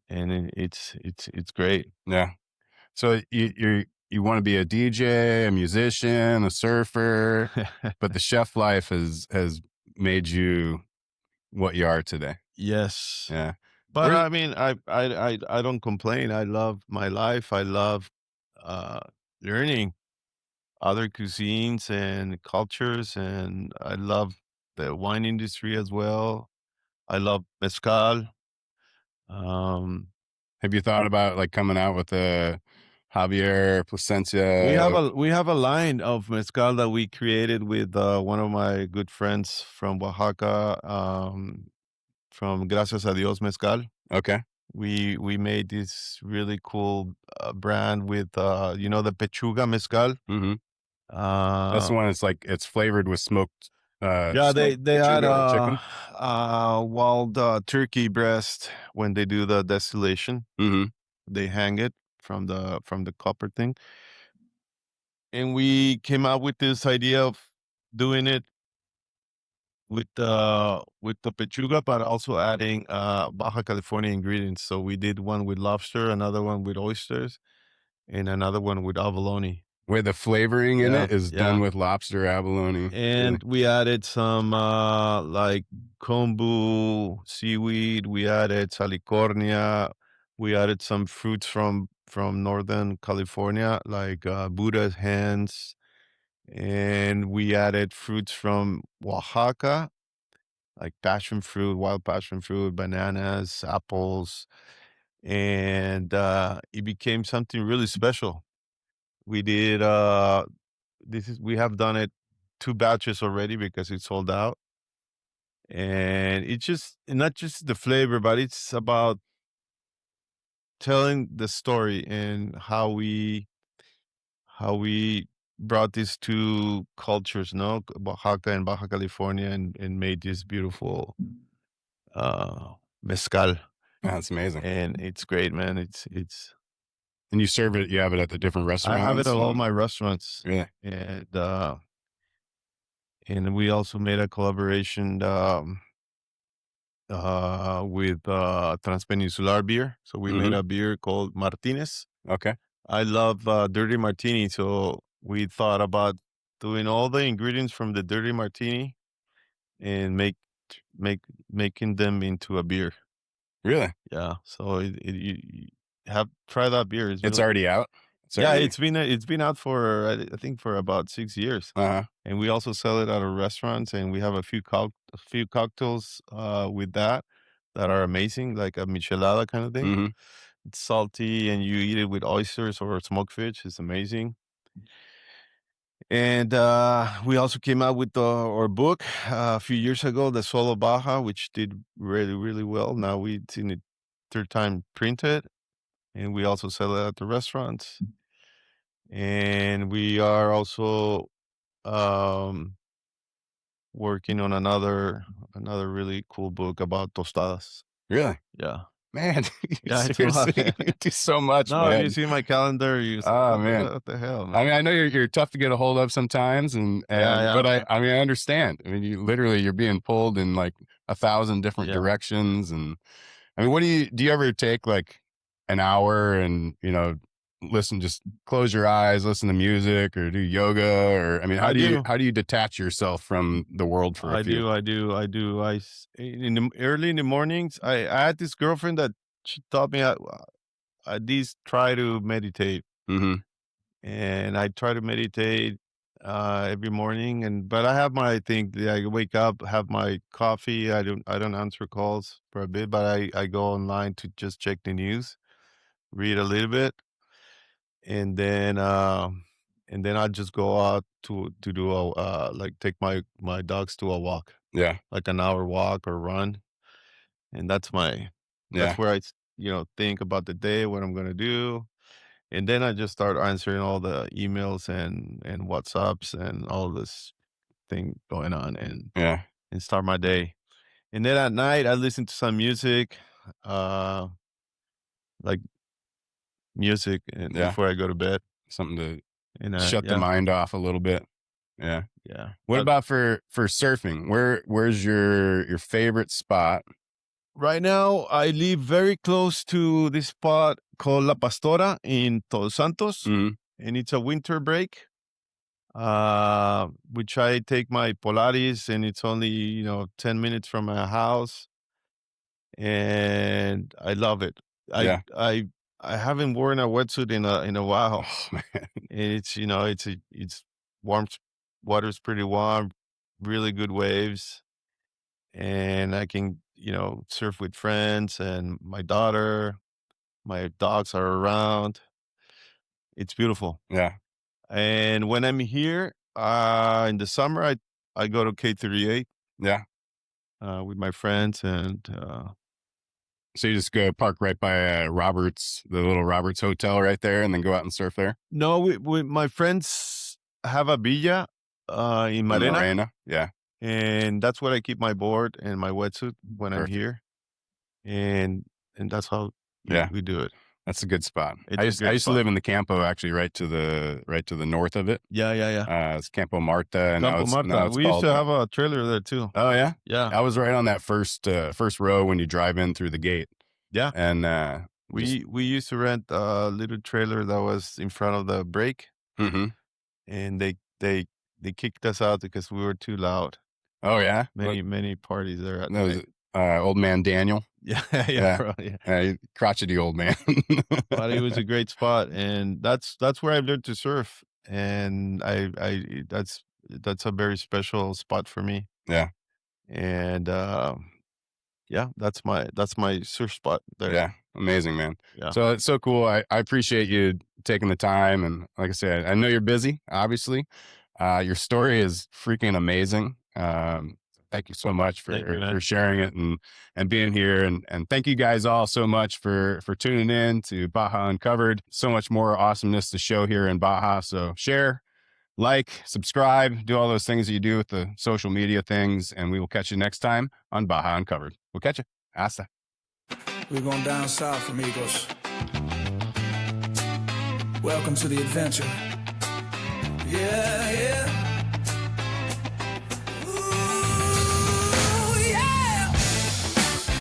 it's great. Yeah. So you want to be a DJ, a musician, a surfer, but the chef life has made you what you are today. Yes. Yeah. But Where I mean, I don't complain. I love my life. I love uh, learning other cuisines and cultures, and I love the wine industry as well. I love mezcal. Um, have you thought about like coming out with a Javier Placencia? we have a line of mezcal that we created with one of my good friends from Oaxaca, from Gracias a Dios Mezcal. Okay. We made this really cool brand with the pechuga mezcal. Mm-hmm. That's Uh, the one. It's like it's flavored with yeah, smoked they add pechuga or chicken. wild turkey breast when they do the distillation. Mm-hmm. They hang it from the copper thing, and we came up with this idea of doing it with the pechuga, but also adding Baja California ingredients. So we did one with lobster, another one with oysters, and another one with abalone. Where the flavoring in Yeah, it is done yeah. with lobster abalone. Really? And we added some like kombu seaweed. We added salicornia. We added some fruits from Northern California, like Buddha's hands, and we added fruits from Oaxaca, like passion fruit, wild passion fruit, bananas, apples, and it became something really special. We did we have done it 2 batches already because it's sold out. And it's just not just the flavor, but it's about telling the story and how we brought these 2 cultures, no, Oaxaca and Baja California, and made this beautiful mezcal. That's amazing. And it's great, man. It's And you serve it. You have it at the different I have it restaurants. at all And, my restaurants. yeah. And we also made a collaboration with Transpeninsular beer. So we made Mm-hmm. a beer called Martinez. Okay. I love dirty martini, so we thought about doing all the ingredients from the dirty martini and make making them into a beer. Really? Yeah, so you have try that beer. It's It's really already out. It's yeah. already. It's been out for I think for about 6 years, Uh-huh. and we also sell it at our restaurants, and we have a few cocktails with that are amazing, like a michelada kind of thing. Mm-hmm. It's salty, and you eat it with oysters or smoked fish. It's amazing. And we also came out with our book a few years ago, The Solo Baja, which did really, really well. Now it's in the third time printed, and we also sell it at the restaurants. And we are also um, working on another really cool book about tostadas. Really? Yeah, Man, yeah, it's a lot. seriously, you do so much, No, if you man. see my calendar, you say, Oh "What the, man. what the hell, I man?" mean, I know you're tough to get a hold of sometimes, Yeah, and yeah, but I mean I understand. I mean, you're being pulled in like 1,000 different yeah. directions, and I mean, do you ever take like an hour and listen, just close your eyes, listen to music, or do yoga, or I mean, I do. how do you detach yourself from the world for a I few? do, I do, I do. In the early in the mornings, I had this girlfriend that she taught me at least try to meditate, Mm-hmm. and I try to meditate every morning. But I have my thing. I wake up, have my coffee. I don't answer calls for a bit, but I go online to just check the news, read a little bit, and then I just go out to do a like take my dogs to a walk. Yeah. like an hour walk or run. And that's Yeah. where think about the day, what I'm gonna do. And then I just start answering all the emails and WhatsApps and all this thing going on Yeah. and start my day. And then at night I listen to some music, uh like music and Yeah. before I go to bed. Something to And shut the yeah, mind off a little bit. Yeah. yeah. What about for surfing? Where's your favorite spot? Right now I live very close to this spot called La Pastora in Todos Santos, Mhm. and it's a winter break. Which I take my Polaris, and it's only 10 minutes from my house, and I love it. I Yeah. I I haven't worn a wetsuit in a while. Oh, man. And it's warm. Water's pretty warm, really good waves, and I can surf with friends and my daughter. My dogs are around. It's beautiful. Yeah. And when I'm here, in the summer, I go to K38 Yeah. with my friends, and So you just go park right by Roberts, the little Roberts Hotel right there, and then go out and surf there? no, my friends have a villa in In Marina, Morena? Yeah. and that's where I keep my board and my wetsuit when I'm Perfect. here, and that's how Yeah. we do it. That's a good spot. It's I a used great to spot. live in the Campo, actually, right to the north of it. Yeah. It's Campo Marta, and now Campo it's Marta. We used called. to have a trailer there too. Oh yeah, Yeah, I was right on that first row when you drive in through the gate, yeah. and just We used to rent a little trailer that was in front of the break, hmm and they kicked us out because we were too loud. Oh yeah, Many parties there at that was night. old man Daniel. Yeah, Yeah, bro, yeah. Crotchety old man. But it was a great spot, and that's where I learned to surf, and that's a very special spot for me. Yeah, And yeah, that's my surf spot there. yeah, amazing, man. Yeah. So it's so cool. I appreciate you taking the time, and like I said, I know you're busy. Obviously, your story is freaking amazing. Thank you so much Thank you, man. for sharing it and being here, and thank you guys all so much for tuning in to Baja Uncovered. So much more awesomeness to show here in Baja. So share, like, subscribe, do all those things that you do with the social media things, and we will catch you next time on Baja Uncovered. We'll catch you. Hasta. We're going down south, amigos. Welcome to the adventure. Yeah.